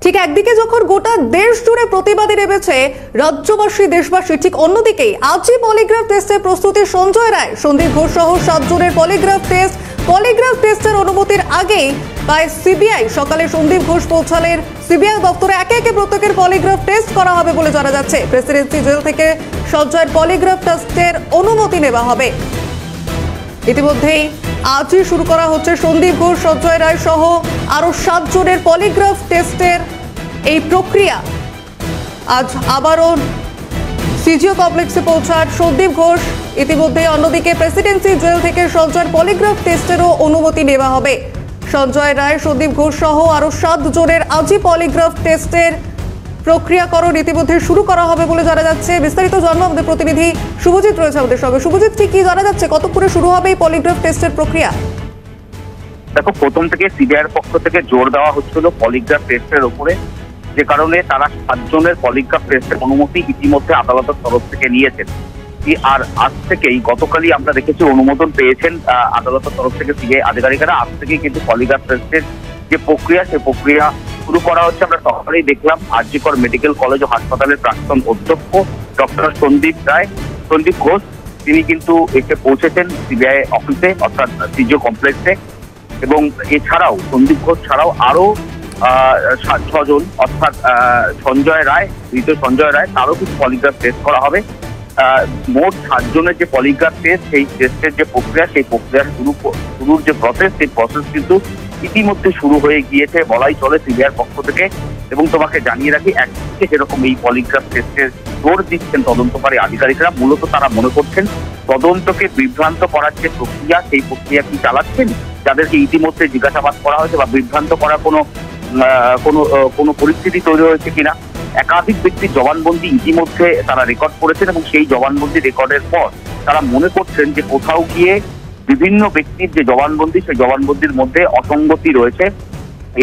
ঠিক একদিকে যখন গোটা দেশ জুড়ে প্রতিবাদী নেমেছে রাজ্যবাসী দেশবাসী, ঠিক অন্যদিকেই আজই পলিগ্রাফ টেস্টের প্রস্তুতি সঞ্জয় রায়, সন্দীপ ঘোষ সহ 7 জনের পলিগ্রাফ টেস্টের অনুমতির আগেই তাই সিবিআই সকালে সন্দীপ ঘোষ পৌঁছালেন সিবিআই দপ্তরে। একে একে প্রত্যেকের পলিগ্রাফ টেস্ট করা হবে বলে জানা যাচ্ছে। প্রেসিডেন্সি জেল থেকে সঞ্জয়ের পলিগ্রাফ টেস্টের অনুমতি নেওয়া হবে। ইতিমধ্যেই আজই শুরু করা হচ্ছে সন্দীপ ঘোষ, সঞ্জয় রায় সহ আরো 7 জনের পলিগ্রাফ টেস্টের এই প্রক্রিয়া। আজ আবারও সিজিও কমপ্লেক্সে পৌঁছান সন্দীপ ঘোষ। ইতিমধ্যে অন্যদিকে প্রেসিডেন্সি জেল থেকে সঞ্জয়ের পলিগ্রাফ টেস্টেরও অনুমতি নেওয়া হবে। সঞ্জয় রায়, সন্দীপ ঘোষ সহ আরো 7 জনের আজই পলিগ্রাফ টেস্টের প্রক্রিয়াকরণ ইতিমধ্যে শুরু করা হবে বলে জানা যাচ্ছে। বিস্তারিত জানবো আমাদের প্রতিনিধি শুভজিৎ রয়েছে আমাদের সঙ্গে। শুভজিৎ, ঠিক কি জানা যাচ্ছে, কতক্ষণে শুরু হবে এই পলিগ্রাফ টেস্টের প্রক্রিয়া? দেখো, প্রথম থেকে সিবিআইয়ের পক্ষ থেকে জোর দেওয়া হচ্ছিল পলিগ্রাফ টেস্টের উপরে, যে কারণে তারা 7 জনের পলিগ্রাফ টেস্টের অনুমতি ইতিমধ্যে আদালতের তরফ থেকে নিয়েছেন। আর আজ থেকেই, গতকালই আমরা দেখেছি অনুমোদন পেয়েছেন আদালতের তরফ থেকে সিবিআই আধিকারিকেরা। আজ থেকেই কিন্তু পলিগ্রাফ টেস্টের যে প্রক্রিয়া, সেই প্রক্রিয়া শুরু করা হচ্ছে। আমরা সকালেই দেখলাম আর.জি. কর মেডিকেল কলেজ ও হাসপাতালের প্রাক্তন অধ্যক্ষ ডক্টর সন্দীপ ঘোষ, তিনি কিন্তু এসে পৌঁছেছেন সিবিআই অফিসে, অর্থাৎ সিজিও কমপ্লেক্সে। এবং এছাড়াও সন্দীপ ঘোষ ছাড়াও আরো 6 জন, অর্থাৎ সঞ্জয় রায়, মৃত সঞ্জয় রায়, তারও কিছু পলিগ্রাফ টেস্ট করা হবে। মোট 7 জনের যে পলিগ্রাফ টেস্ট, সেই টেস্টের যে প্রক্রিয়া, সেই প্রক্রিয়া শুরুর যে প্রসেস, সেই প্রসেস কিন্তু ইতিমধ্যে শুরু হয়ে গিয়েছে বলাই চলে সিবিআইয়ের পক্ষ থেকে। এবং তোমাকে জানিয়ে রাখি, একদিকে যেরকম এই পলিগ্রাফ টেস্টের জোর দিচ্ছেন তদন্তকারী আধিকারিকরা, মূলত তারা মনে করছেন তদন্তকে বিভ্রান্ত করার যে প্রক্রিয়া, সেই প্রক্রিয়া কি চালাচ্ছেন, যাদেরকে ইতিমধ্যে জিজ্ঞাসাবাদ করা হয়েছে বা বিভ্রান্ত করার কোনো পরিস্থিতি তৈরি হয়েছে কিনা। একাধিক ব্যক্তির জবানবন্দি ইতিমধ্যে তারা রেকর্ড করেছেন এবং সেই জবানবন্দি রেকর্ডের পর তারা মনে করছেন যে কোথাও গিয়ে বিভিন্ন ব্যক্তির যে জবানবন্দি, সেই জবানবন্দির মধ্যে অসঙ্গতি রয়েছে।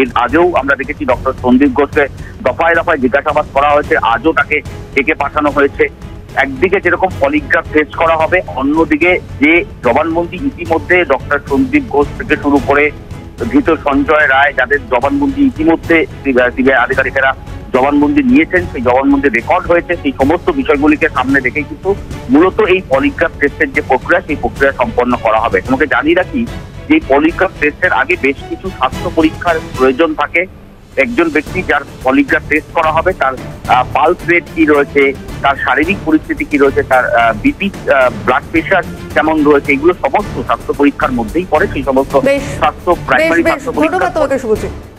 এর আগেও আমরা দেখেছি ডক্টর সন্দীপ ঘোষকে দফায় দফায় জিজ্ঞাসাবাদ করা হয়েছে, আজও তাকে ডেকে পাঠানো হয়েছে। একদিকে যেরকম পলিগ্রাফ টেস্ট করা হবে, অন্যদিকে যে জবানবন্দি ইতিমধ্যে ডক্টর সন্দীপ ঘোষ থেকে শুরু করে ধৃত সঞ্জয় রায়, যাদের জবানবন্দি ইতিমধ্যে সিবিআই আধিকারিকেরা জবানবন্দি নিয়েছেন, সেই জবানবন্দি রেকর্ড হয়েছে, সেই সমস্ত বিষয়গুলিকে সামনে রেখে কিন্তু মূলত এই পলিগ্রাফ টেস্টের যে প্রক্রিয়া, সেই প্রক্রিয়া সম্পন্ন করা হবে। তোমাকে জানিয়ে রাখি যে পলিগ্রাফ টেস্টের আগে বেশ কিছু স্বাস্থ্য পরীক্ষার প্রয়োজন থাকে। একজন ব্যক্তি যার পলিগ্রাফ টেস্ট করা হবে, তার পালস রেট কি রয়েছে, তার শারীরিক পরিস্থিতি কি রয়েছে, তার বিপি, ব্লাড প্রেশার কেমন রয়েছে, এগুলো সমস্ত স্বাস্থ্য পরীক্ষার মধ্যেই পড়ে। সেই সমস্ত স্বাস্থ্য প্রাইমারি স্বাস্থ্য পরীক্ষা।